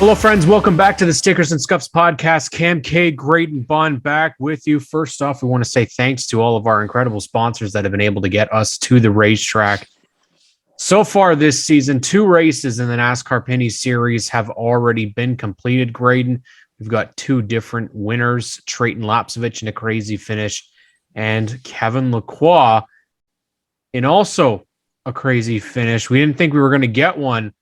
Hello, friends. Welcome back to the Stickers and Scuffs podcast. K and Graydon Bunn back with you. First off, we want to say thanks to all of our incredible sponsors that have been able to get us to the racetrack. So far this season, 2 races in the NASCAR Penny Series have already been completed, Graydon. We've got 2 different winners, Trayton Lapsovich in a crazy finish, and Kevin Lacroix in also a crazy finish. We didn't think we were going to get one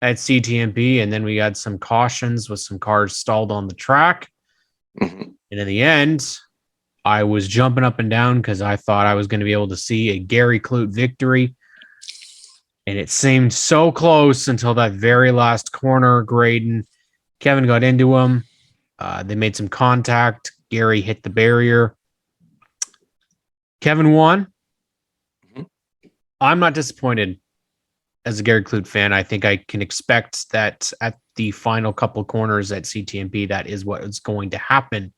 at CTMP, and then we had some cautions with some cars stalled on the track. And in the end, I was jumping up and down because I thought I was going to be able to see a Gary Clute victory. And it seemed so close until that very last corner. Graydon, Kevin got into him. They made some contact. Gary hit the barrier. Kevin won. I'm not disappointed. As a Gary Clute fan, I think I can expect that at the final couple corners at CTMP, that is what is going to happen.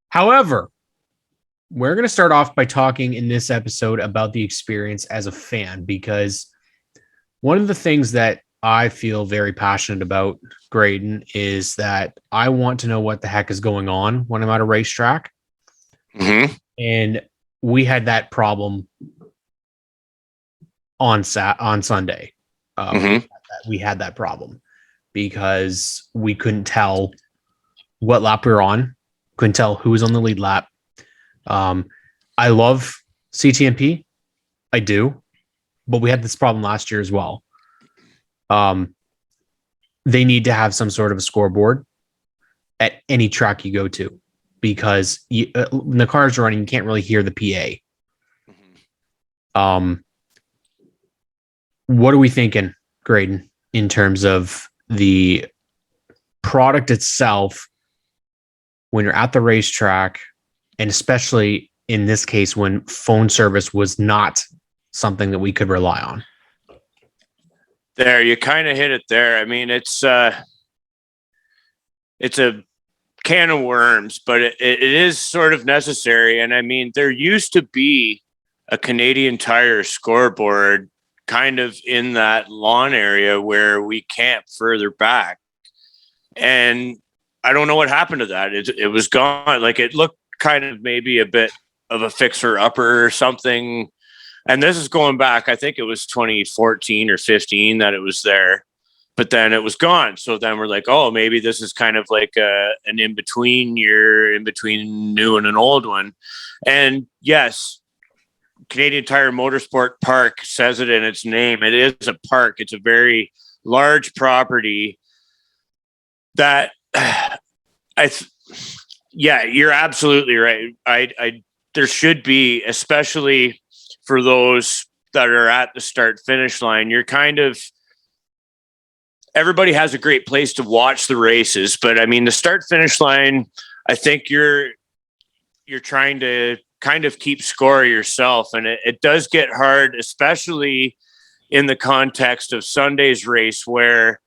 However, we're going to start off by talking in this episode about the experience as a fan, because one of the things that I feel very passionate about, Graydon, is that I want to know what the heck is going on when I'm at a racetrack. And we had that problem on Sunday. We had that problem because we couldn't tell what lap we were on, couldn't tell who was on the lead lap. I love CTMP, I do, but we had this problem last year as well. They need to have some sort of a scoreboard at any track you go to, because when the cars are running, you can't really hear the PA. What are we thinking, Graydon, in terms of the product itself when you're at the racetrack, and especially in this case when phone service was not something that we could rely on? There, you kind of hit it there. I mean, it's a can of worms, but it is sort of necessary. And I mean, there used to be a Canadian Tire scoreboard kind of in that lawn area where we camp further back. And I don't know what happened to that. It was gone. Like, it looked kind of maybe a bit of a fixer-upper or something. And this is going back, I think it was 2014 or 15 that it was there. But then it was gone. So then we're like, oh, maybe this is kind of like an in-between year, in between new and an old one. And yes, Canadian Tire Motorsport Park says it in its name. It is a park. It's a very large property that yeah, you're absolutely right. There should be, especially for those that are at the start finish line, you're kind of, everybody has a great place to watch the races, but I mean, the start finish line, I think you're trying to kind of keep score yourself. And it does get hard, especially in the context of Sunday's race, where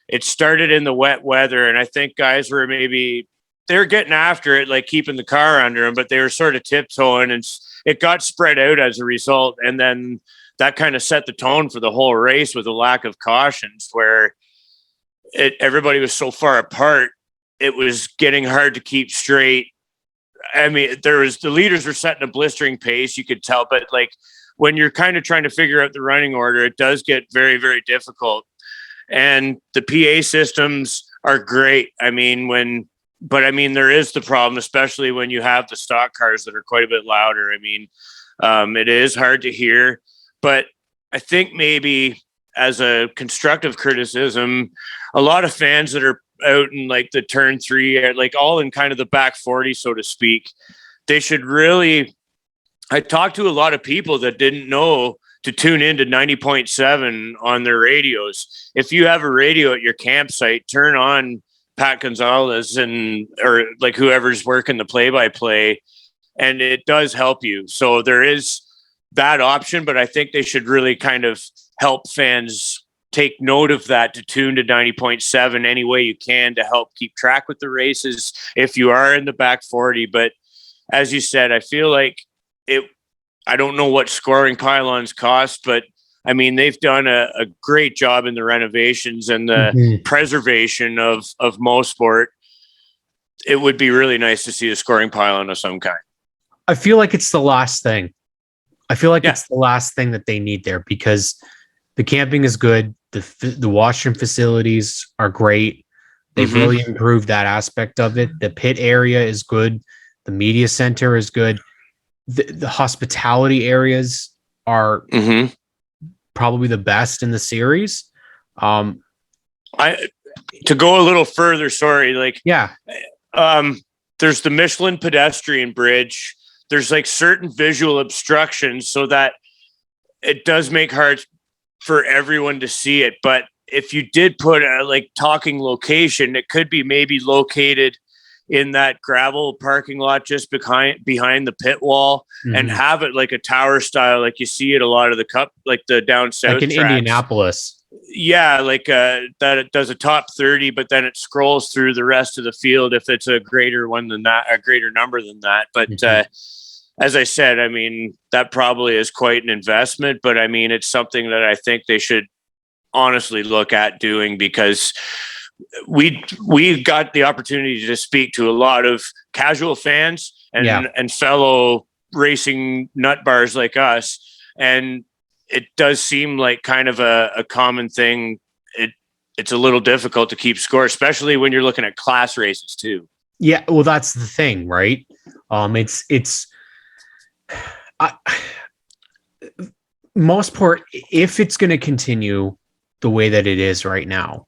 it started in the wet weather. And I think guys were they were getting after it, like keeping the car under them, but they were sort of tiptoeing, and it got spread out as a result. And then that kind of set the tone for the whole race with a lack of cautions, where everybody was so far apart. It was getting hard to keep straight. I mean, the leaders were setting a blistering pace, you could tell, but like when you're kind of trying to figure out the running order, it does get very, very difficult. And the PA systems are great. I mean, there is the problem, especially when you have the stock cars that are quite a bit louder. I mean, it is hard to hear, but I think maybe as a constructive criticism, a lot of fans that are out in like the turn 3, like all in kind of the back 40, so to speak, they should really, I talked to a lot of people that didn't know to tune into 90.7 on their radios. If you have a radio at your campsite, turn on Pat Gonzalez or like whoever's working the play-by-play, and it does help you. So there is that option, but I think they should really kind of help fans take note of that, to tune to 90.7 any way you can to help keep track with the races if you are in the back 40. But as you said, I feel like I don't know what scoring pylons cost, but I mean, they've done a great job in the renovations and the preservation of most sport. It would be really nice to see a scoring pylon of some kind. I feel like it's the last thing. It's the last thing that they need there, because the camping is good. The washroom facilities are great. They've really improved that aspect of it. The pit area is good. The media center is good. The hospitality areas are probably the best in the series. To go a little further, there's the Michelin pedestrian bridge. There's like certain visual obstructions so that it does make hard for everyone to see it. But if you did put a talking location, it could be maybe located in that gravel parking lot just behind the pit wall, and have it like a tower style, like you see it a lot of the cup, like the down south, like in tracks. Indianapolis. Yeah, that it does a top 30, but then it scrolls through the rest of the field if it's a greater one than that, a greater number than that. But as I said, I mean, that probably is quite an investment, but I mean, it's something that I think they should honestly look at doing, because we got the opportunity to speak to a lot of casual fans and fellow racing nut bars like us. And it does seem like kind of a common thing. It's a little difficult to keep score, especially when you're looking at class races too. Yeah. Well, that's the thing, right? Most part, if it's going to continue the way that it is right now,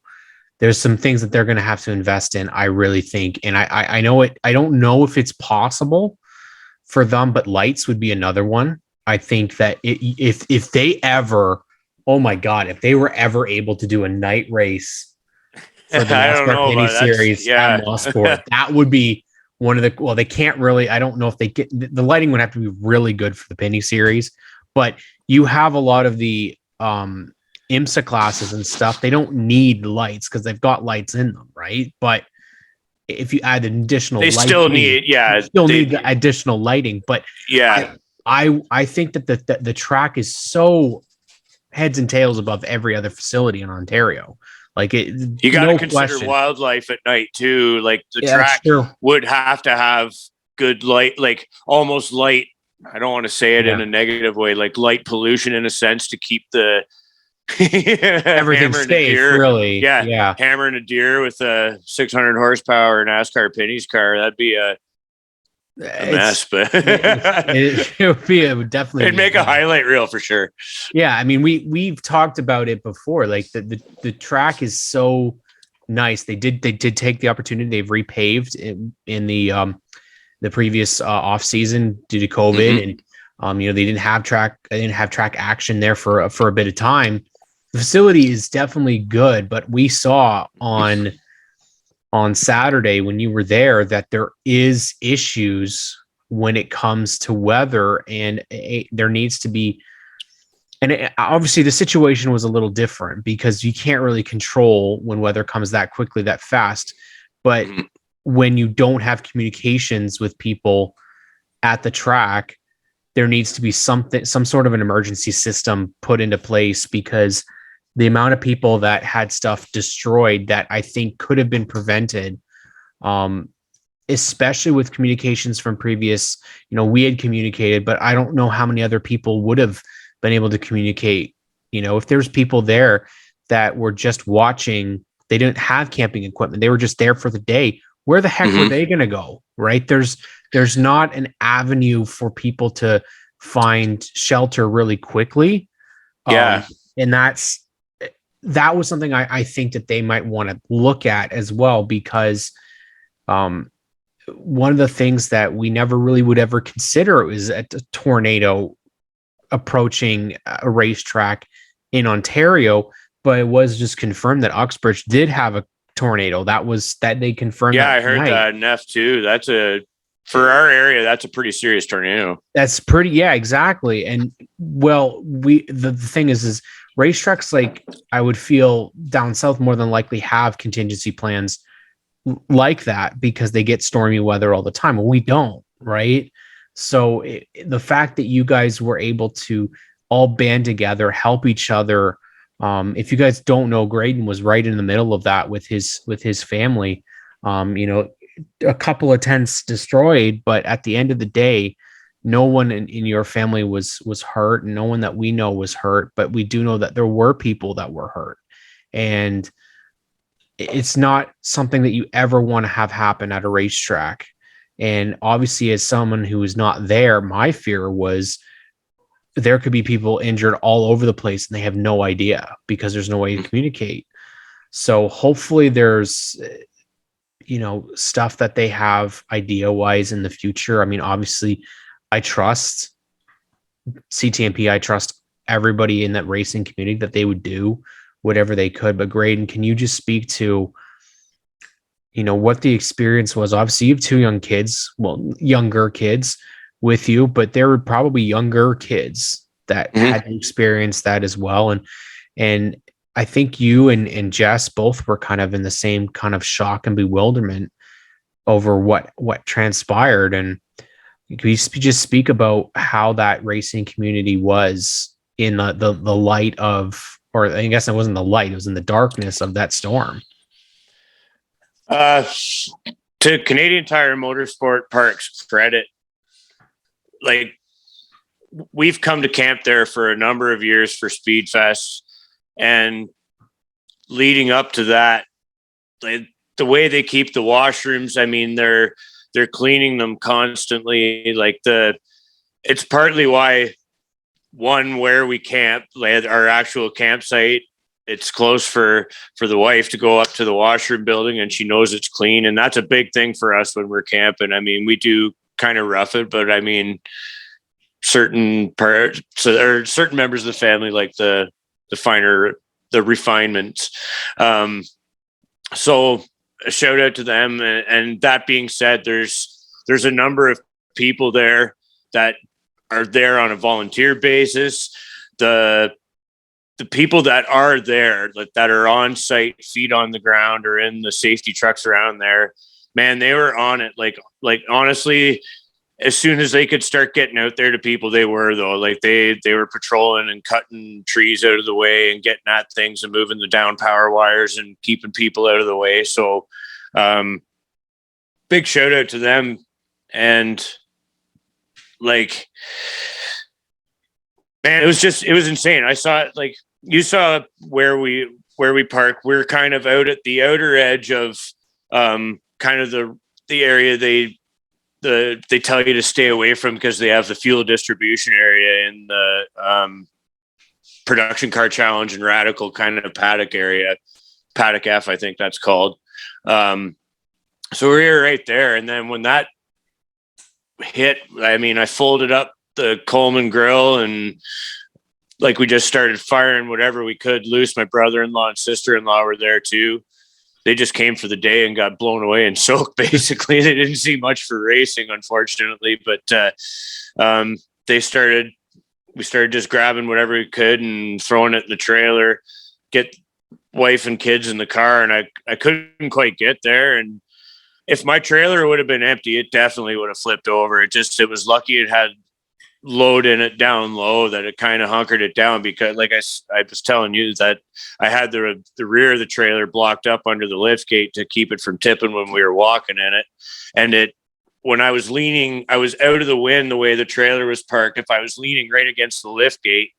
there's some things that they're going to have to invest in, I really think. And I know it. I don't know if it's possible for them, but lights would be another one. I think that if they ever, oh my God, if they were ever able to do a night race for the NASCAR Penny Series at Mosport, that would be one of the, well, they can't really, I don't know if they get, the lighting would have to be really good for the Penny Series, but you have a lot of the IMSA classes and stuff. They don't need lights because they've got lights in them, right? But if you add an additional lighting, still need the additional lighting. But yeah, I think that the track is so heads and tails above every other facility in Ontario. Like you got to consider wildlife at night too. Like the track would have to have good light, like almost light. I don't want to say it in a negative way, like light pollution in a sense, to keep the everything safe. Really, yeah. Hammering a deer with a 600 horsepower NASCAR Penny's car, that'd be a mess. But it would be definitely. It'd make a highlight reel for sure. Yeah, I mean, we've talked about it before. Like the track is so nice. They did take the opportunity. They've repaved in the previous off season due to COVID, and they didn't have track action there for a bit of time. The facility is definitely good, but we saw on Saturday when you were there that there is issues when it comes to weather, and there needs to be. And obviously the situation was a little different because you can't really control when weather comes that quickly, that fast. But when you don't have communications with people at the track, there needs to be some sort of an emergency system put into place, because the amount of people that had stuff destroyed that I think could have been prevented, especially with communications from previous, we had communicated, but I don't know how many other people would have been able to communicate. If there's people there that were just watching, they didn't have camping equipment, they were just there for the day. Where the heck were they going to go? Right. There's not an avenue for people to find shelter really quickly. Yeah. And that was something I think that they might want to look at as well, because one of the things that we never really would ever consider is a tornado approaching a racetrack in Ontario, but it was just confirmed that Uxbridge did have a tornado. That they confirmed. Yeah, I heard that in F2. For our area, that's a pretty serious tornado. That's pretty, yeah, exactly. And well, the thing is racetracks, like I would feel down south more than likely have contingency plans like that, because they get stormy weather all the time. Well, we don't, right? So the fact that you guys were able to all band together, help each other. If you guys don't know, Graydon was right in the middle of that with his family. A couple of tents destroyed, but at the end of the day, no one in your family was hurt. No one that we know was hurt, but we do know that there were people that were hurt. And it's not something that you ever want to have happen at a racetrack. And obviously, as someone who was not there, my fear was there could be people injured all over the place and they have no idea because there's no way to communicate. So hopefully there's, stuff that they have idea wise in the future. I mean, obviously I trust CTMP. I trust everybody in that racing community that they would do whatever they could. But Graydon, can you just speak to, what the experience was? Obviously you have two younger kids with you, but there were probably younger kids that had experienced that as well. And I think you and Jess both were kind of in the same kind of shock and bewilderment over what transpired. And can you just speak about how that racing community was in the light of, or I guess it wasn't the light, it was in the darkness of that storm? To Canadian Tire Motorsport Park's credit, like, we've come to camp there for a number of years for Speed Fest, and leading up to that, like, the way they keep the washrooms, I mean, they're cleaning them constantly. Like, it's partly why, one, where we camp, like our actual campsite, it's close for the wife to go up to the washroom building, and she knows it's clean. And that's a big thing for us when we're camping. I mean, we do kind of rough it, but I mean, certain parts, so there are certain members of the family, like the refinements. So a shout out to them. And that being said, there's a number of people there that are there on a volunteer basis. The people that are there, that are on site, feet on the ground, or in the safety trucks around there, man, they were on it. Like honestly, as soon as they could start getting out there to people, they were, though. Like, they were patrolling and cutting trees out of the way and getting at things and moving the down power wires and keeping people out of the way. So big shout out to them. And like, man, it was insane. I saw it. Like, you saw where we park. We're kind of out at the outer edge of kind of the area they tell you to stay away from, because they have the fuel distribution area in the production car challenge and radical kind of paddock area, paddock F, I think that's called. So we're right there. And then when that hit, I mean, I folded up the Coleman grill, and like, we just started firing whatever we could loose. My brother-in-law and sister-in-law were there too. They just came for the day and got blown away and soaked. Basically, they didn't see much for racing, unfortunately. But we started just grabbing whatever we could and throwing it in the trailer, get wife and kids in the car. And I couldn't quite get there. And if my trailer would have been empty, it definitely would have flipped over. It was lucky it had load in it down low, that it kind of hunkered it down, because like I was telling you, that I had the rear of the trailer blocked up under the lift gate to keep it from tipping when we were walking in it. And when I was leaning, I was out of the wind the way the trailer was parked. If I was leaning right against the lift gate,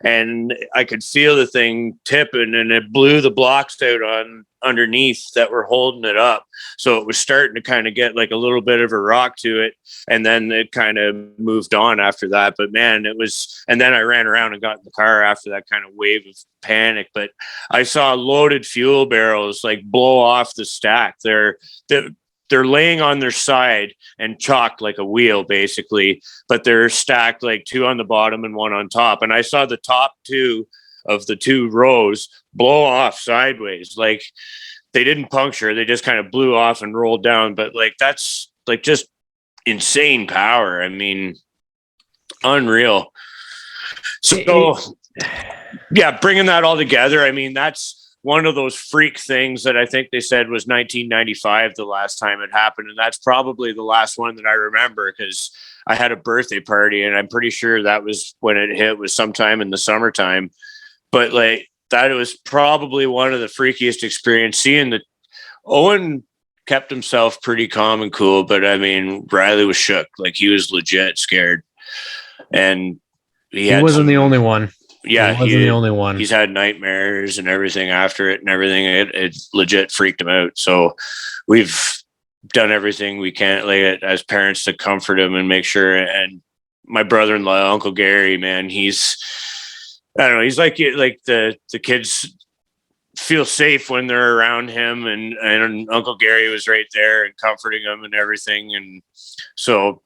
and I could feel the thing tipping, and it blew the blocks out on underneath that were holding it up. So it was starting to kind of get like a little bit of a rock to it. And then it kind of moved on after that. But man, and then I ran around and got in the car after that kind of wave of panic. But I saw loaded fuel barrels like blow off the stack. They're laying on their side and chalked like a wheel, basically, but they're stacked like two on the bottom and one on top. And I saw the top two of the two rows blow off sideways. Like, they didn't puncture, they just kind of blew off and rolled down. But like, that's like just insane power. I mean, unreal. So yeah, bringing that all together, I mean, that's one of those freak things that I think they said was 1995 the last time it happened. And that's probably the last one that I remember, because I had a birthday party, and I'm pretty sure that was when it hit, was sometime in the summertime. But like that, it was probably one of the freakiest experience seeing the Owen kept himself pretty calm and cool, but I mean, Riley was shook. Like he was legit scared, and he wasn't the only one. Yeah, he wasn't the only one. He's had nightmares and everything after it, and everything. It legit freaked him out. So we've done everything we can, like as parents, to comfort him and make sure. And my brother-in-law, Uncle Gary, man, I don't know, he's like the kids feel safe when they're around him, and Uncle Gary was right there and comforting them and everything. And so,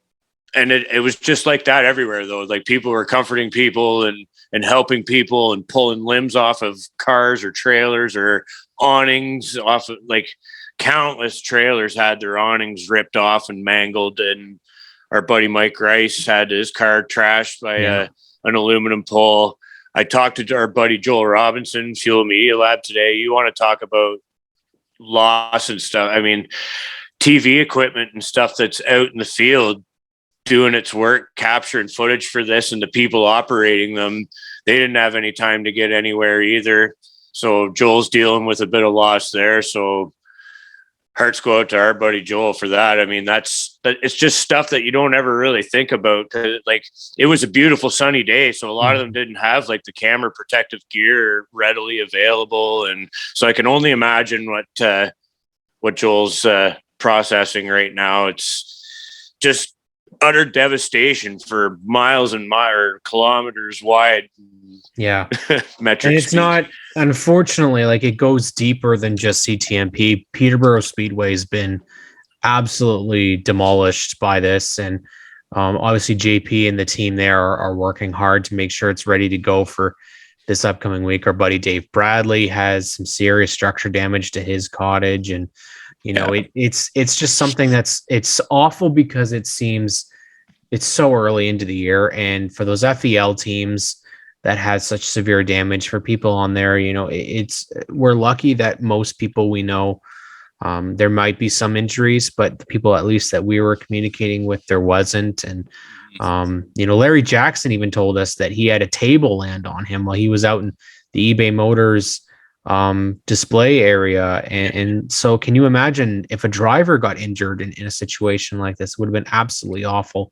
and it was just like that everywhere though. Like people were comforting people and helping people and pulling limbs off of cars or trailers or awnings off of, like countless trailers had their awnings ripped off and mangled. And our buddy Mike Rice had his car trashed by an aluminum pole. I talked to our buddy Joel Robinson, Fuel Media Lab today. You want to talk about loss and stuff. I mean, TV equipment and stuff that's out in the field doing its work, capturing footage for this, and the people operating them, they didn't have any time to get anywhere either. So Joel's dealing with a bit of loss there. So hearts go out to our buddy Joel for that. I mean, it's just stuff that you don't ever really think about, because like it was a beautiful sunny day, so a lot of them didn't have like the camera protective gear readily available, and so I can only imagine what Joel's processing right now. It's just utter devastation for miles and or kilometers wide. Yeah. Metric and it's speed. Not, unfortunately, like it goes deeper than just CTMP. Peterborough Speedway has been absolutely demolished by this. And obviously JP and the team there are working hard to make sure it's ready to go for this upcoming week. Our buddy Dave Bradley has some serious structure damage to his cottage. And, you know, it's just something it's awful because it seems it's so early into the year. And for those FEL teams that had such severe damage, for people on there, you know, we're lucky that most people we know, there might be some injuries, but the people at least that we were communicating with, there wasn't. And, you know, Larry Jackson even told us that he had a table land on him while he was out in the eBay Motors display area. And so can you imagine if a driver got injured in a situation like this? It would have been absolutely awful.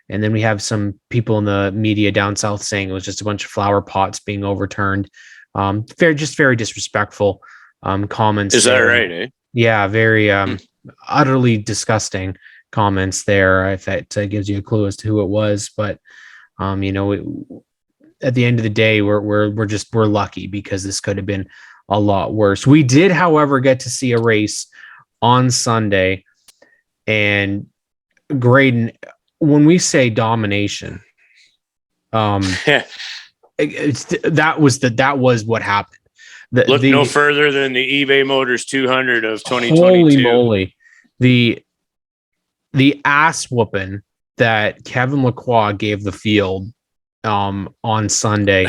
And then we have some people in the media down south saying it was just a bunch of flower pots being overturned. Very disrespectful comments. Is that right? Eh? Yeah, very utterly disgusting comments there. If that gives you a clue as to who it was, but you know, at the end of the day, we're lucky because this could have been a lot worse. We did, however, get to see a race on Sunday, and Graydon, when we say domination, that was what happened. Look no further than the eBay Motors 200 of 2022. Holy moly. The ass whooping that Kevin Lacroix gave the field on Sunday.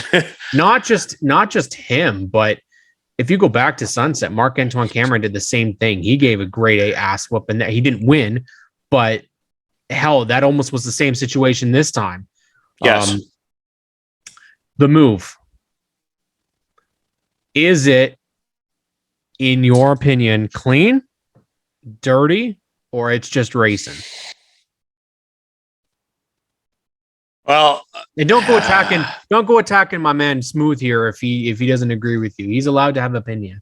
not just him, but if you go back to Sunset, Marc-Antoine Cameron did the same thing. He gave a grade A ass whooping. That he didn't win, but hell, that almost was the same situation this time. Yes. The move. Is it, in your opinion, clean, dirty, or it's just racing? Well, and don't go attacking my man Smooth here if he doesn't agree with you. He's allowed to have an opinion.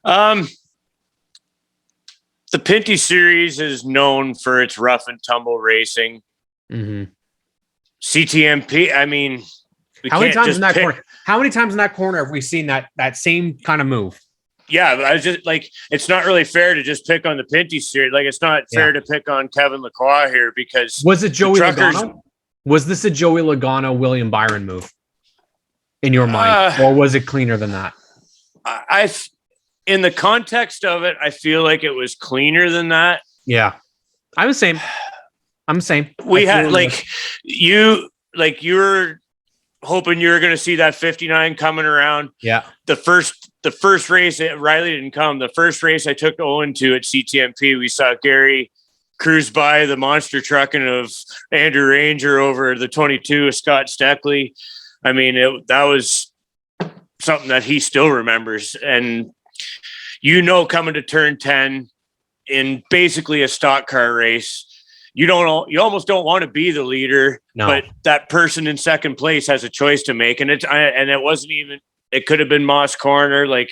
The Pinty series is known for its rough and tumble racing. Mm-hmm. CTMP, I mean, how many times in that corner have we seen that same kind of move? Yeah, I was just like, it's not really fair to just pick on the Pinty series. Like, it's not fair to pick on Kevin Lacroix here, because was it Joey Logano? Was this a Joey Logano, William Byron move in your mind, or was it cleaner than that? In the context of it, I feel like it was cleaner than that. Yeah, I'm the same. We had you were hoping you were going to see that 59 coming around. Yeah. The first race, Riley didn't come. The first race I took Owen to at CTMP, we saw Gary cruise by the monster trucking of Andrew Ranger over the 22 of Scott Steckley. I mean, that was something that he still remembers. And, coming to turn 10 in basically a stock car race, you almost don't want to be the leader, but that person in second place has a choice to make. And it wasn't even, it could have been Moss Corner, like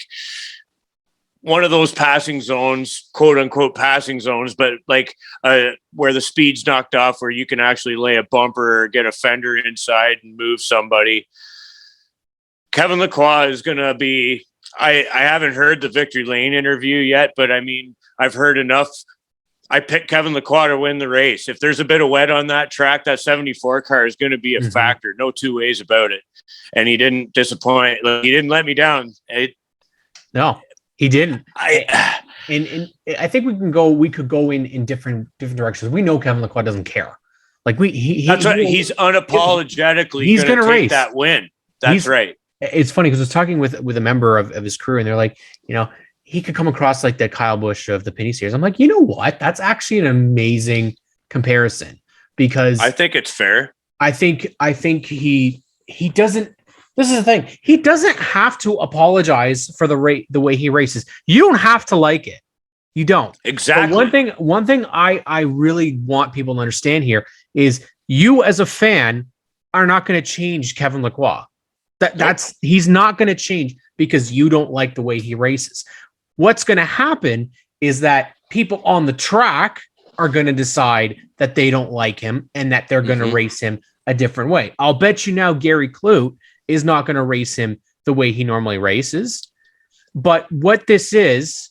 one of those passing zones, quote unquote passing zones, but like where the speed's knocked off, where you can actually lay a bumper or get a fender inside and move somebody. Kevin Lacroix is going to be, I haven't heard the Victory Lane interview yet, but I mean, I've heard enough. I picked Kevin Lacroix to win the race. If there's a bit of wet on that track, that 74 car is going to be a factor. No two ways about it. And he didn't disappoint. He didn't let me down. No, he didn't. And I think we could go in different directions. We know Kevin Lacroix doesn't care. Like he's unapologetically he's going to race that win. That's right. It's funny because I was talking with a member of his crew, and they're like, he could come across like the Kyle Busch of the Penny Series. I'm like, you know what? That's actually an amazing comparison, because I think it's fair. I think he doesn't. This is the thing. He doesn't have to apologize for the way he races. You don't have to like it. You don't. Exactly. But one thing I really want people to understand here is you as a fan are not going to change Kevin Lacroix. He's not going to change because you don't like the way he races. What's going to happen is that people on the track are going to decide that they don't like him and that they're going to race him a different way. I'll bet you now Gary Clute is not going to race him the way he normally races. But what this is,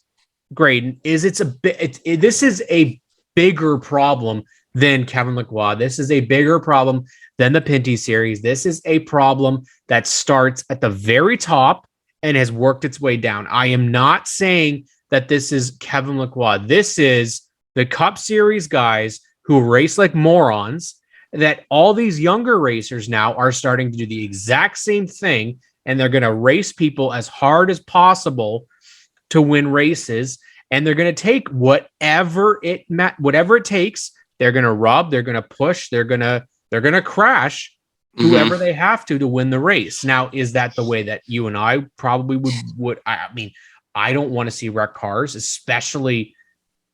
Graydon, is this is a bigger problem than Kevin Lacroix. This is a bigger problem than the Pinty Series. This is a problem that starts at the very top and has worked its way down. I am not saying that this is Kevin Lacroix. This is the Cup Series guys who race like morons, that all these younger racers now are starting to do the exact same thing, and they're going to race people as hard as possible to win races, and they're going to take whatever it takes. They're going to rub, they're going to push, they're going to crash whoever they have to win the race. Now, is that the way that you and I probably would? I mean, I don't want to see wreck cars, especially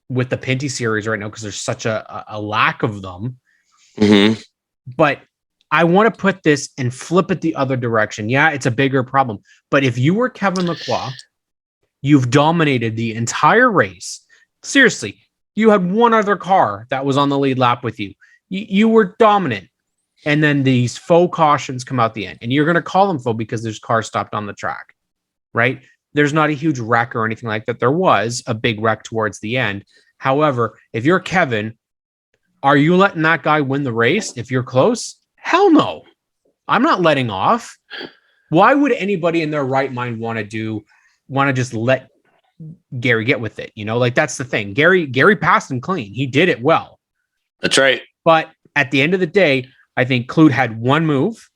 with the Pinty Series right now, because there's such a lack of them. But I want to put this and flip it the other direction. Yeah, it's a bigger problem. But if you were Kevin Lacroix, you've dominated the entire race. Seriously, you had one other car that was on the lead lap with you. You were dominant. And then these faux cautions come out the end. And you're going to call them faux because there's cars stopped on the track, right? There's not a huge wreck or anything like that. There was a big wreck towards the end. However, if you're Kevin, are you letting that guy win the race if you're close? Hell no. I'm not letting off. Why would anybody in their right mind want to just let Gary get with it? Like that's the thing. Gary passed him clean. He did it well. That's right. But at the end of the day, I think Clute had one move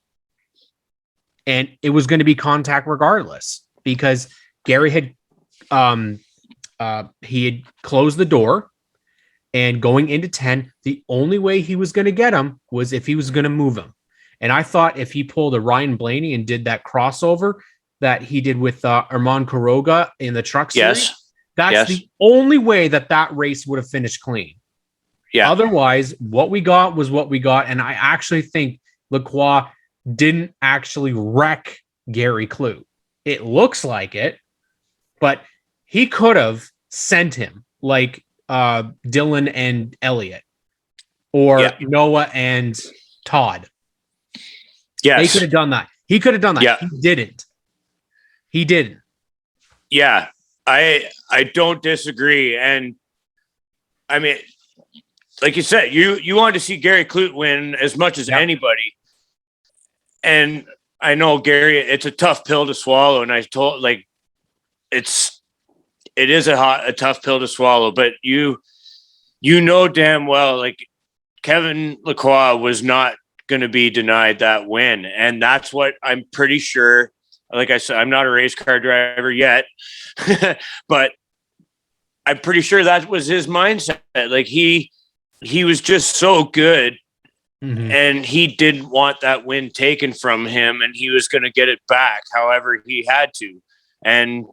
and it was going to be contact regardless, because Gary had he had closed the door, and going into 10, the only way he was going to get him was if he was going to move him. And I thought if he pulled a Ryan Blaney and did that crossover that he did with Armand Quiroga in the truck series, that's the only way that race would have finished clean. Yeah. Otherwise, what we got was what we got. And I actually think Lacroix didn't actually wreck Gary Clute. It looks like it, but he could have sent him like Dylan and Elliott, or Noah and Todd. Yes. They could have done that. He could have done that. Yeah. He didn't. Yeah. I don't disagree. And I mean, like you said, you wanted to see Gary Clute win as much as anybody. And I know Gary, it's a tough pill to swallow. And I told, like, it is a tough pill to swallow, but you know damn well, like, Kevin Lacroix was not going to be denied that win. And that's what I'm pretty sure. Like I said, I'm not a race car driver yet, but I'm pretty sure that was his mindset. Like, he he was just so good. Mhm. And he didn't want that win taken from him, and he was going to get it back however he had to. And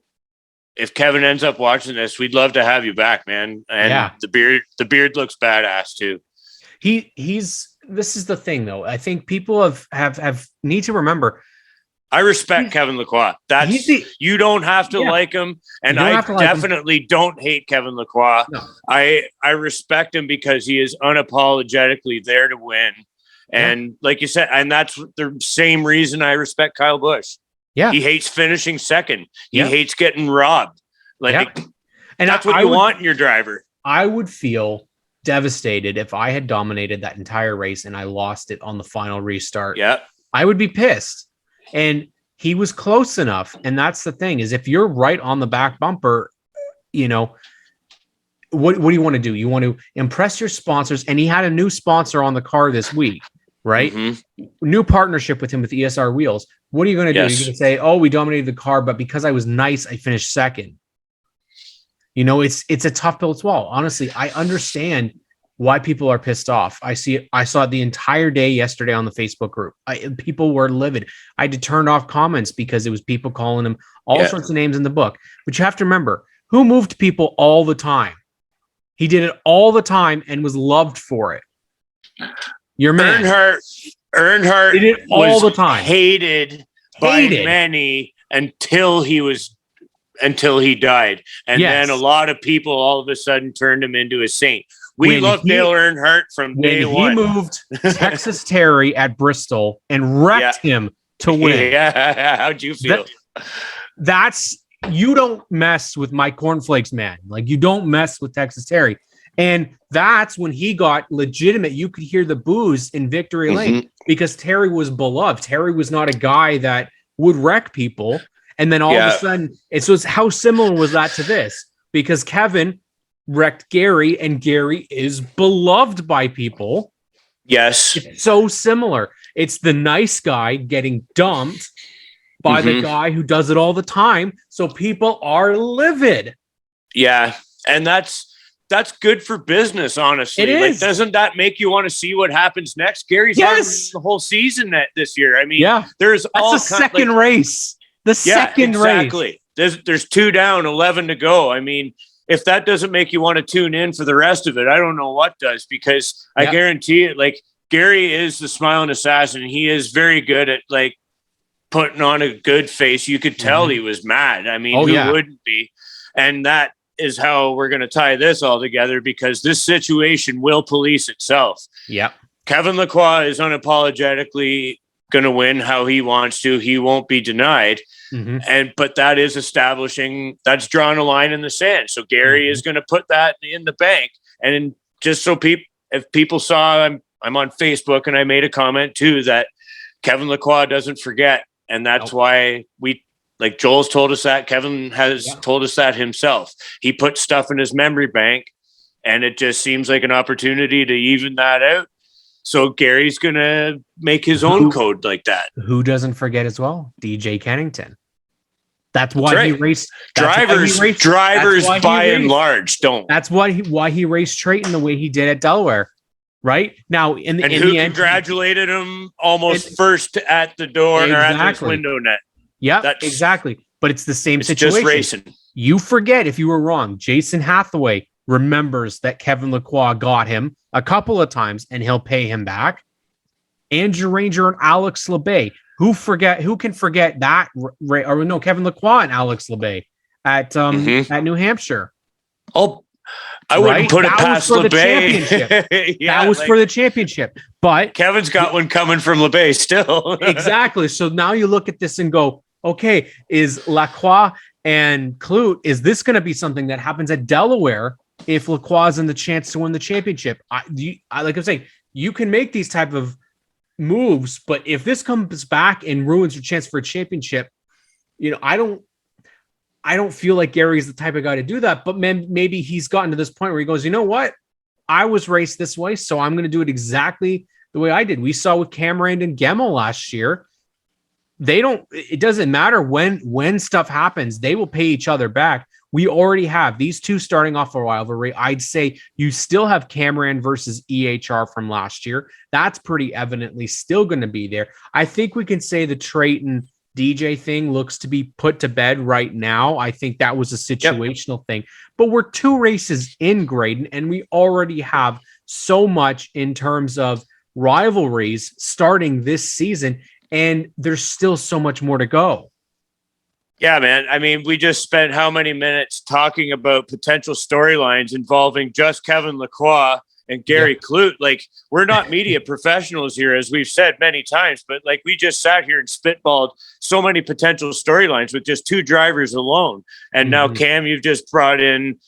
if Kevin ends up watching this, we'd love to have you back, man. And the beard looks badass too. This is the thing though. I think people have need to remember. I respect Kevin Lacroix. You don't have to like him, and I definitely don't hate Kevin Lacroix. No. I respect him because he is unapologetically there to win. And like you said, and that's the same reason I respect Kyle Busch. Yeah. He hates finishing second. He hates getting robbed. And that's what you want in your driver. I would feel devastated if I had dominated that entire race and I lost it on the final restart. Yeah. I would be pissed. And he was close enough. And that's the thing, is if you're right on the back bumper, what do you want to do? You want to impress your sponsors. And he had a new sponsor on the car this week, right? Mm-hmm. New partnership with him with ESR wheels. What are you going to do? You're going to say, oh, we dominated the car, but because I was nice, I finished second. It's a tough pill to swallow. Honestly, I understand why people are pissed off. I saw it the entire day yesterday on the Facebook group. People were livid. I had to turn off comments because it was people calling him all sorts of names in the book. But you have to remember, who moved people all the time? He did it all the time and was loved for it. Your man. Earnhardt did it all the time. Hated by many until he died. And then a lot of people all of a sudden turned him into a saint. We love Dale Earnhardt from day one. He moved Texas Terry at Bristol and wrecked him to win. Yeah. How'd you feel? You don't mess with my cornflakes, man. Like, you don't mess with Texas Terry. And that's when he got legitimate. You could hear the boos in Victory Lane because Terry was beloved. Terry was not a guy that would wreck people. And then all of a sudden, how similar was that to this? Because Kevin wrecked Gary, and Gary is beloved by people. Yes. It's so similar. It's the nice guy getting dumped by the guy who does it all the time. So people are livid. Yeah. And that's good for business, honestly. It is. Doesn't that make you want to see what happens next? Gary's on the whole season this year. I mean, there's the second race. The second race. There's 2 down, 11 to go. I mean, if that doesn't make you want to tune in for the rest of it, I don't know what does, because I guarantee it, Gary is the smiling assassin. He is very good at putting on a good face. You could tell he was mad. I mean, who wouldn't be? And that is how we're going to tie this all together, because this situation will police itself. Yeah. Kevin Lacroix is unapologetically going to win how he wants to. He won't be denied. But that is that's drawing a line in the sand. So Gary is going to put that in the bank. And just so if people saw, I'm on Facebook and I made a comment too, that Kevin Lacroix doesn't forget. And that's why Joel's told us that. Kevin has told us that himself. He put stuff in his memory bank, and it just seems like an opportunity to even that out. So Gary's going to make his own code like that. Who doesn't forget as well? DJ Kennington. That's why he raced. Drivers by and large don't. That's why he raced Trayton the way he did at Delaware. Right now, in the end, congratulated him almost first at the door or at the window net. Yeah, exactly. But it's the same situation. Just racing. You forget if you were wrong. Jason Hathaway remembers that Kevin Lacroix got him a couple of times, and he'll pay him back. Andrew Ranger and Alex LeBay. Who can forget that? Kevin Lacroix and Alex LeBay at New Hampshire. Oh, I wouldn't put it past LeBay. That was for the championship. But Kevin's got one coming from LeBay still. Exactly. So now you look at this and go, okay, is Lacroix and Clute, is this going to be something that happens at Delaware if Lacroix is in the chance to win the championship? Like I'm saying, you can make these type of moves, but if this comes back and ruins your chance for a championship, I don't feel like Gary's the type of guy to do that, but maybe he's gotten to this point where he goes, you know what? I was raced this way, so I'm going to do it exactly the way I did. We saw with Cameron and Gemmell last year. It doesn't matter when stuff happens, they will pay each other back. we already have these two starting off a rivalry. I'd say you still have Cameron versus EHR from last year. That's pretty evidently still going to be there. I think we can say the Trayton DJ thing looks to be put to bed right now. I think that was a situational thing, but we're 2 races in, Graydon, and we already have so much in terms of rivalries starting this season, and there's still so much more to go. Yeah, man. I mean, we just spent how many minutes talking about potential storylines involving just Kevin Lacroix and Gary Clute. Like, we're not media professionals here, as we've said many times, but like, we just sat here and spitballed so many potential storylines with just 2 drivers alone. And now, Cam, you've just brought in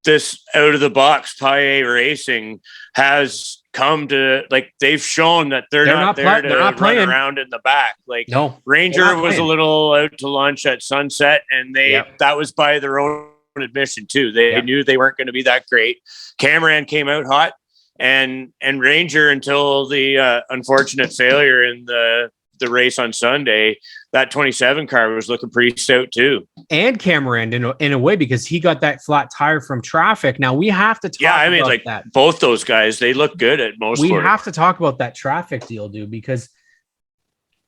this out of the box. Paye Racing has come to, like, they've shown that they're not there to run around in the back. Like, no, Ranger was a little out to lunch at Sunset, and that was by their own admission too. They knew they weren't going to be that great. Cameron came out hot, and Ranger, until the unfortunate failure in the race on Sunday, that 27 car was looking pretty stout too. And Cameron in a way, because he got that flat tire from traffic. Now we have to talk about that. Both those guys, they look good at most. We have to talk about that traffic deal, dude, because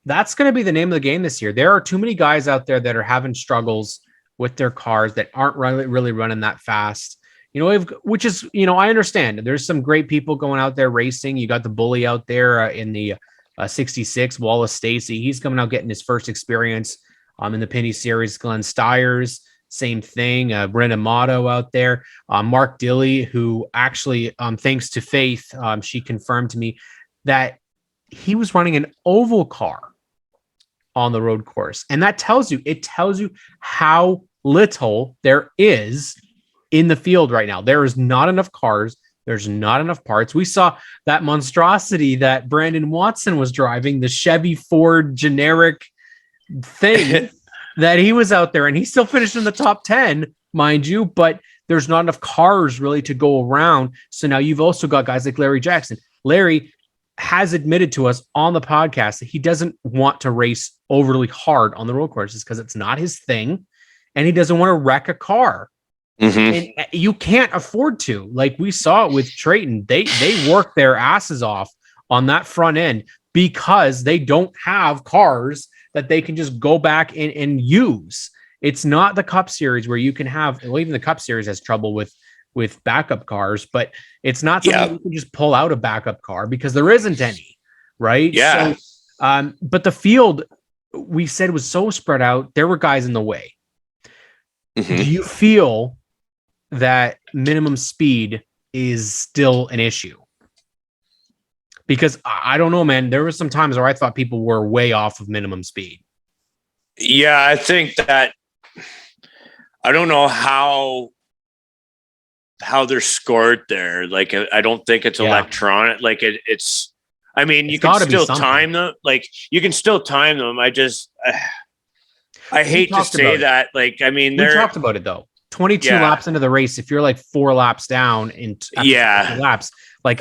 that's going to be the name of the game this year. There are too many guys out there that are having struggles with their cars that aren't really running that fast. You know, which is, you know, I understand there's some great people going out there racing. You got the bully out there in the 66, Wallace Stacy. He's coming out getting his first experience in the Penny Series. Glenn Stiers, same thing. Brendan Motto out there. Mark Dilley, who actually, thanks to Faith, she confirmed to me that he was running an oval car on the road course. And that tells you how little there is in the field right now. There is not enough cars. There's not enough parts. We saw that monstrosity that Brandon Watson was driving, the Chevy Ford generic thing that he was out there, and he still finished in the top 10, mind you, but there's not enough cars really to go around. So now you've also got guys like Larry Jackson. Larry has admitted to us on the podcast that he doesn't want to race overly hard on the road courses because it's not his thing, and he doesn't want to wreck a car. And you can't afford to. Like we saw it with Trayton, they work their asses off on that front end because they don't have cars that they can just go back and use. It's not the Cup Series where you can have, well, even the Cup Series has trouble with backup cars, but it's not something you can just pull out a backup car because there isn't any, right? Yeah. So, but the field, we said, was so spread out. There were guys in the way. Do you feel that minimum speed is still an issue? Because I don't know, man. There were some times where I thought people were way off of minimum speed. Yeah, I think that I don't know how they're scored there. Like, I don't think it's electronic. Like it's. I mean, you can still time them. Like you can still time them. I just, I hate to say that. Like, I mean, we talked about it though. 22 laps into the race, if you're like 4 laps down in laps, like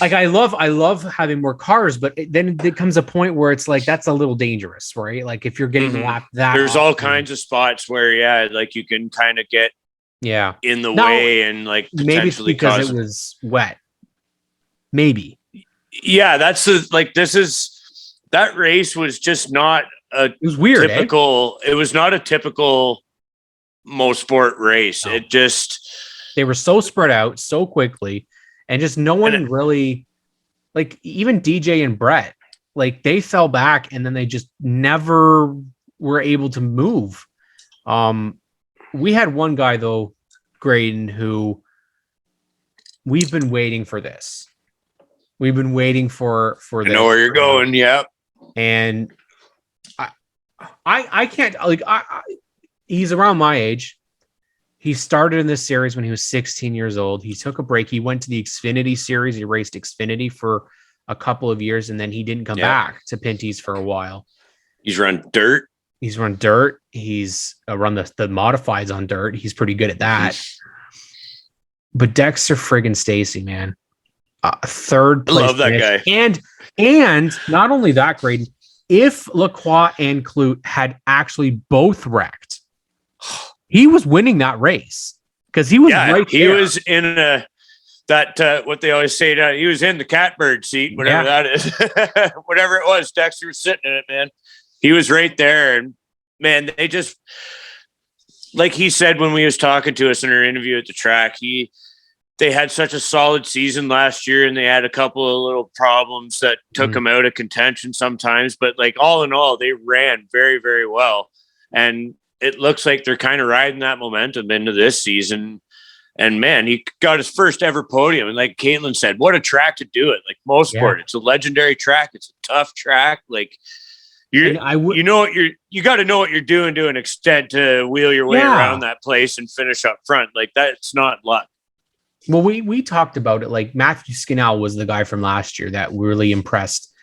I love having more cars, but then it comes a point where it's like that's a little dangerous, right? Like if you're getting lapped there's all kinds of spots where like you can kind of get in the way and like maybe it's because it was wet. Maybe. Yeah, that's that race was just not it was weird. Typical. It was not a typical Mosport race. No. It just, they were so spread out so quickly, and just no one really, like even DJ and Brett, like they fell back and then they just never were able to move. We had one guy though, Graydon, who we've been waiting for this. We've been waiting for this. I know where you're going. Yep. And I can't, like, he's around my age. He started in this series when he was 16 years old. He took a break. He went to the Xfinity series. He raced Xfinity for a couple of years, and then he didn't come back to Pinty's for a while. He's run dirt. He's run dirt. He's run the modifieds on dirt. He's pretty good at that. But Dexter friggin' Stacy, man. Third place. I love that guy. And not only that, Graydon, if Lacroix and Clute had actually both wrecked, he was winning that race because he was right he there. was in what they always say, he was in the catbird seat, whatever that is. Whatever it was, Dexter was sitting in it, man. He was right there. And man, they just, like he said when we was talking to us in our interview at the track, they had such a solid season last year, and they had a couple of little problems that took them out of contention sometimes. But like all in all, they ran very, very well. And it looks like they're kind of riding that momentum into this season. And man, he got his first ever podium. And like Caitlin said, what a track to do it. Like most sport, it's a legendary track. It's a tough track. Like you got to know what you're doing to an extent to wheel your way around that place and finish up front. Like that's not luck. Well, we talked about it. Like Matthew Skinnell was the guy from last year that really impressed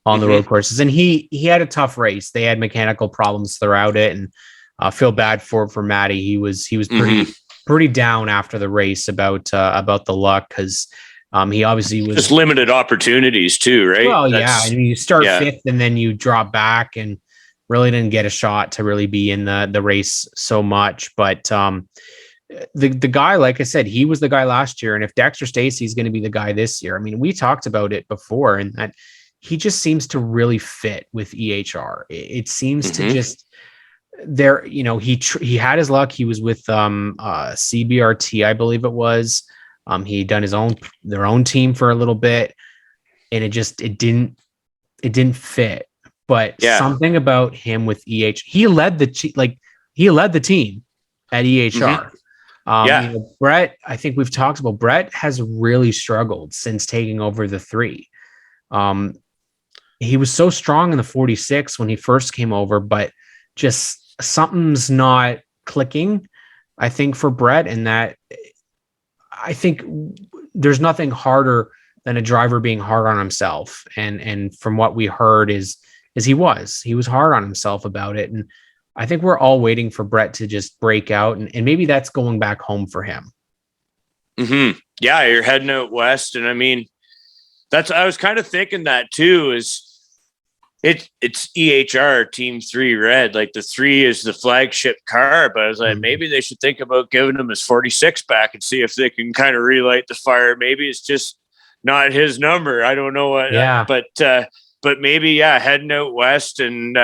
on the road courses. And he had a tough race. They had mechanical problems throughout it. And I feel bad for Matty. He was pretty down after the race about the luck because he obviously was just limited opportunities too, right? Well, I mean, you start fifth and then you drop back and really didn't get a shot to really be in the race so much. But the guy, like I said, he was the guy last year, and if Dexter Stacey is going to be the guy this year, I mean, we talked about it before, and that he just seems to really fit with EHR. It seems to just. There, he had his luck. He was with CBRT, I believe it was. He'd done their own team for a little bit, and it didn't fit. But something about him with he led the team at EHR. Brett, I think we've talked about Brett has really struggled since taking over the 3. He was so strong in the 46 when he first came over, but just something's not clicking, I think, for Brett, and that I think there's nothing harder than a driver being hard on himself. And from what we heard is he was hard on himself about it. And I think we're all waiting for Brett to just break out, and maybe that's going back home for him. Yeah, you're heading out west. And I mean, I was kind of thinking that too, is it's EHR Team 3 Red. Like the 3 is the flagship car, but I was like, maybe they should think about giving him his 46 back and see if they can kind of relight the fire. Maybe it's just not his number. I don't know what. But maybe heading out west and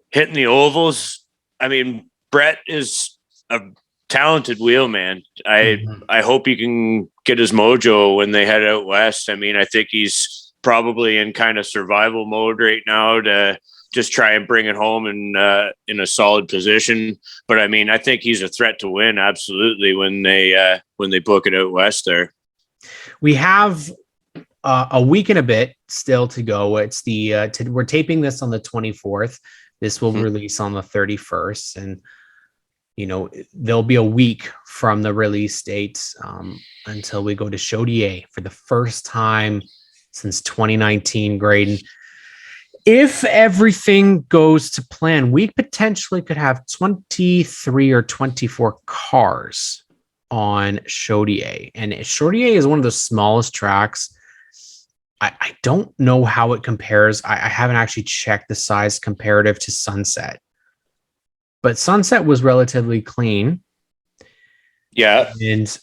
hitting the ovals. I mean, Brett is a talented wheelman. I hope he can get his mojo when they head out west. I mean, I think he's probably in kind of survival mode right now to just try and bring it home in a solid position. But I mean, I think he's a threat to win absolutely when they book it out west there. We have a week and a bit still to go. It's we're taping this on the 24th. This will release on the 31st, and there'll be a week from the release date until we go to Chaudier for the first time since 2019, Graydon. If everything goes to plan, we potentially could have 23 or 24 cars on Chaudier. And Chaudier is one of the smallest tracks. I don't know how it compares. I haven't actually checked the size comparative to Sunset. But Sunset was relatively clean. Yeah. And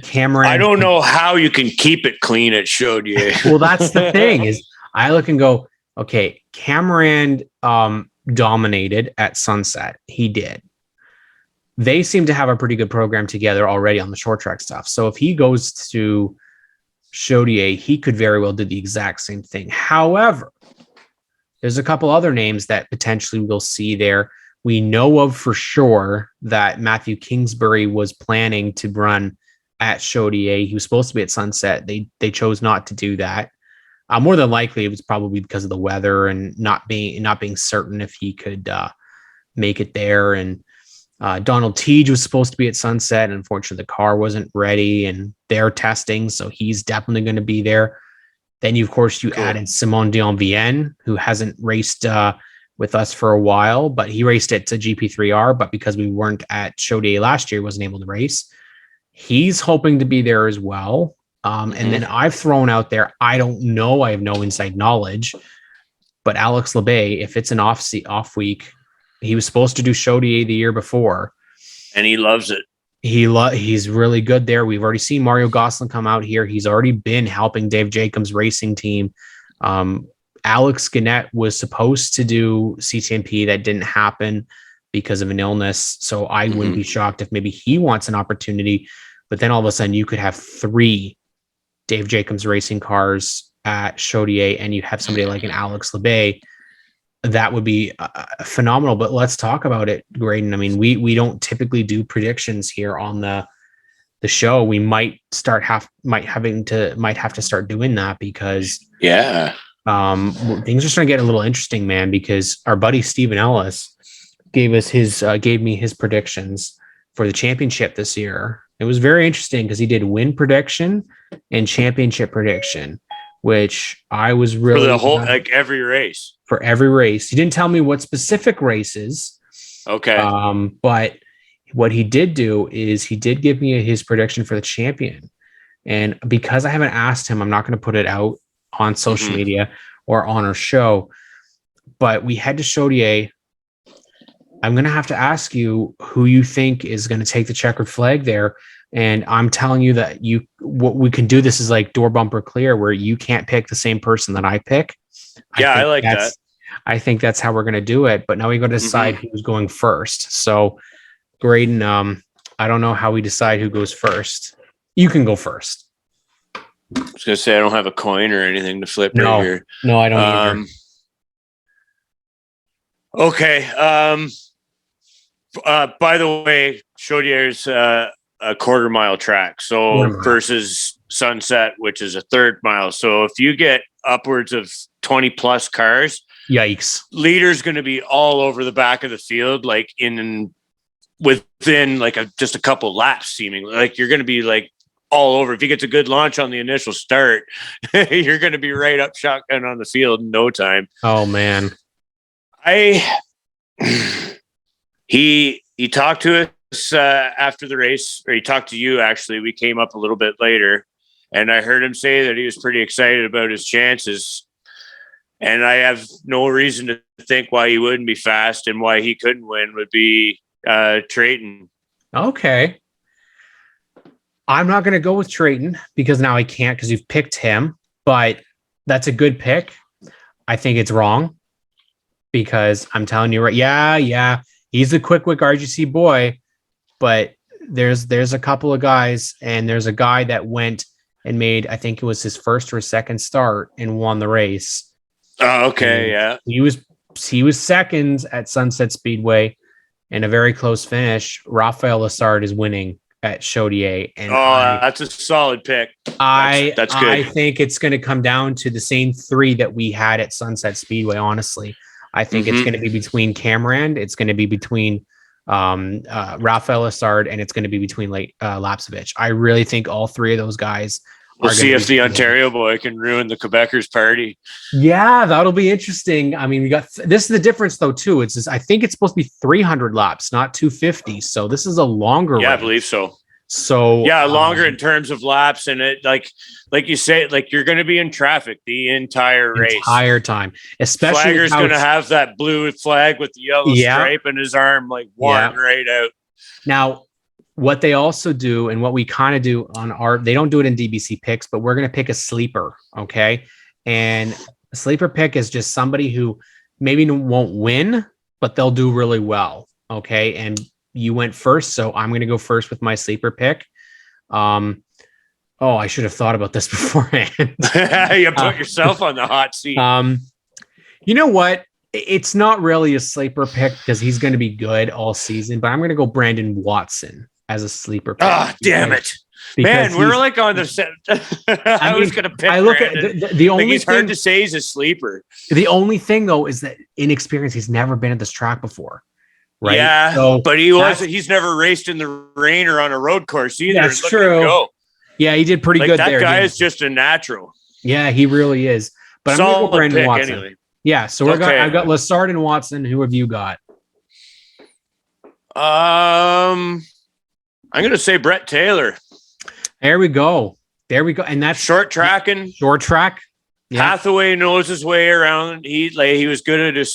Cameron, I don't know how you can keep it clean at Chaudier. Well, that's the thing is I look and go, okay, Cameron dominated at Sunset. He did. They seem to have a pretty good program together already on the short track stuff. So if he goes to Chaudier, he could very well do the exact same thing. However, there's a couple other names that potentially we'll see there. We know of for sure that Matthew Kingsbury was planning to run at Chaudier. He was supposed to be at Sunset. They chose not to do that. More than likely, it was probably because of the weather and not being certain if he could make it there. And Donald Teague was supposed to be at Sunset, and unfortunately, the car wasn't ready, and they're testing, so he's definitely going to be there. Then, of course, you added Simon Dionvienne, who hasn't raced with us for a while, but he raced at GP3R. But because we weren't at Chaudier last year, wasn't able to race. He's hoping to be there as well. And then I've thrown out there, I don't know, I have no inside knowledge, but Alex Labay, if it's an off week, He was supposed to do Chaudier the year before, and he loves it. He's really good there. We've already seen Mario Gosselin come out here. He's already been helping Dave Jacobs' racing team. Alex Gannett was supposed to do CTMP. That didn't happen because of an illness. So I wouldn't be shocked if maybe he wants an opportunity. But then all of a sudden you could have 3 Dave Jacobs racing cars at Chaudier, and you have somebody like an Alex Labay. That would be phenomenal. But let's talk about it, Graydon. I mean, we don't typically do predictions here on the show. We might have to start doing that because things are starting to get a little interesting, man. Because our buddy Stephen Ellis gave me his predictions for the championship this year. It was very interesting because he did win prediction and championship prediction, which I was really for the whole every race. For every race. He didn't tell me what specific races. Okay. But what he did do is he did give me his prediction for the champion. And because I haven't asked him, I'm not going to put it out on social media or on our show. But we head to Chaudier. I'm going to have to ask you who you think is going to take the checkered flag there. And I'm telling you that what we can do, this is like door bumper clear, where you can't pick the same person that I pick. I like that. I think that's how we're going to do it. But now we're going to decide who's going first. So, Graydon, I don't know how we decide who goes first. You can go first. I was going to say I don't have a coin or anything to flip right here. No, I don't either. Okay. By the way, Chaudier's a quarter-mile track, versus Sunset, which is a third mile. So if you get upwards of 20 plus cars, yikes! Leader's going to be all over the back of the field, like within like just a couple laps, seemingly. Like you're going to be like all over. If he gets a good launch on the initial start, you're going to be right up shotgun on the field in no time. Oh man, He talked to us after the race, or he talked to you, actually. We came up a little bit later, and I heard him say that he was pretty excited about his chances. And I have no reason to think why he wouldn't be fast, and why he couldn't win would be Trayton. Okay. I'm not going to go with Trayton because now I can't because you've picked him, but that's a good pick. I think it's wrong because I'm telling you, right? Yeah. He's a quick RGC boy, but there's a couple of guys, and there's a guy that went and made, I think it was his first or second start, and won the race. Oh, okay, and he was second at Sunset Speedway in a very close finish. Raphael Lessard is winning at Chaudier, and that's a solid pick. That's good. I think it's going to come down to the same 3 that we had at Sunset Speedway. Honestly. I think it's going to be between Cameron. It's going to be between Raphael Lessard, and it's going to be between Lapsevich. I really think all 3 of those guys. We'll see if the Ontario boy can ruin the Quebecers' party. Yeah, that'll be interesting. I mean, we got this is the difference though too. It's just, I think it's supposed to be 300 laps, not 250. So this is a longer. Yeah, race. I believe so. So longer in terms of laps, and it like you say, like you're going to be in traffic the entire race, entire time. Especially Flagger's going to have that blue flag with the yellow stripe in his arm, like walking right out. Now, what they also do, and what we kind of do on they don't do it in DBC picks, but we're going to pick a sleeper, okay? And a sleeper pick is just somebody who maybe won't win, but they'll do really well, okay? And you went first, so I'm going to go first with my sleeper pick. I should have thought about this beforehand. You put yourself on the hot seat. You know what? It's not really a sleeper pick because he's going to be good all season, but I'm going to go Brandon Watson as a sleeper pick. Oh, damn it. Man, we're like on the set. I was going to pick. I look at the only he's hard to say he's a sleeper. The only thing though is that inexperience. He's never been at this track before. Right? Yeah, so but he's never raced in the rain or on a road course either. That's true. Yeah, he did pretty good there. That guy is just a natural. Yeah, he really is. But I'm going to go Brandon Watson. Anyway. Yeah, so I've got Lessard and Watson. Who have you got? I'm going to say Brett Taylor. There we go. And that's short tracking. Short track. Yeah. Hathaway knows his way around. He was good at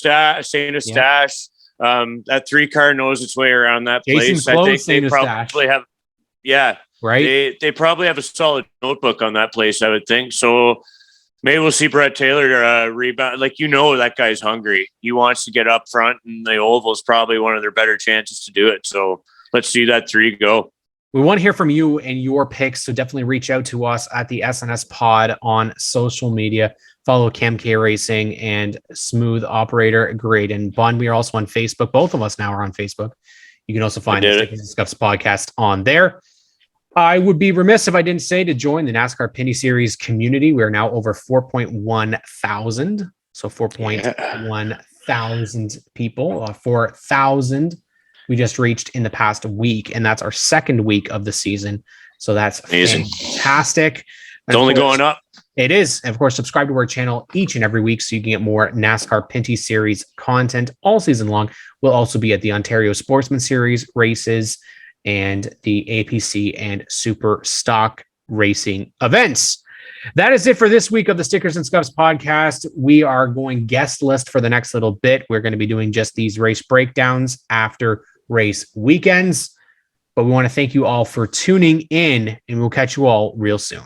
St. Eustache. That 3-car knows its way around that Jason's place. I think saying they his stash. probably have, yeah, right? They probably have a solid notebook on that place, I would think. So maybe we'll see Brett Taylor rebound. Like, that guy's hungry. He wants to get up front, and the oval is probably one of their better chances to do it. So let's see that 3 go. We want to hear from you and your picks, so definitely reach out to us at the SNS Pod on social media. Follow KMK Racing and Smooth Operator Graydon Bunn. We are also on Facebook. Both of us now are on Facebook. You can also find the Stickers and Scuffs podcast on there. I would be remiss if I didn't say to join the NASCAR Pinty Series community. We are now over 4.1 thousand. So 4.1 thousand people. 4,000 we just reached in the past week, and that's our second week of the season. So that's amazing. Fantastic. It's only going up. It is. And of course, subscribe to our channel each and every week so you can get more NASCAR Pinty Series content all season long. We'll also be at the Ontario Sportsman Series races and the APC and Super Stock Racing events. That is it for this week of the Stickers and Scuffs podcast. We are going guest list for the next little bit. We're going to be doing just these race breakdowns after race weekends. But we want to thank you all for tuning in, and we'll catch you all real soon.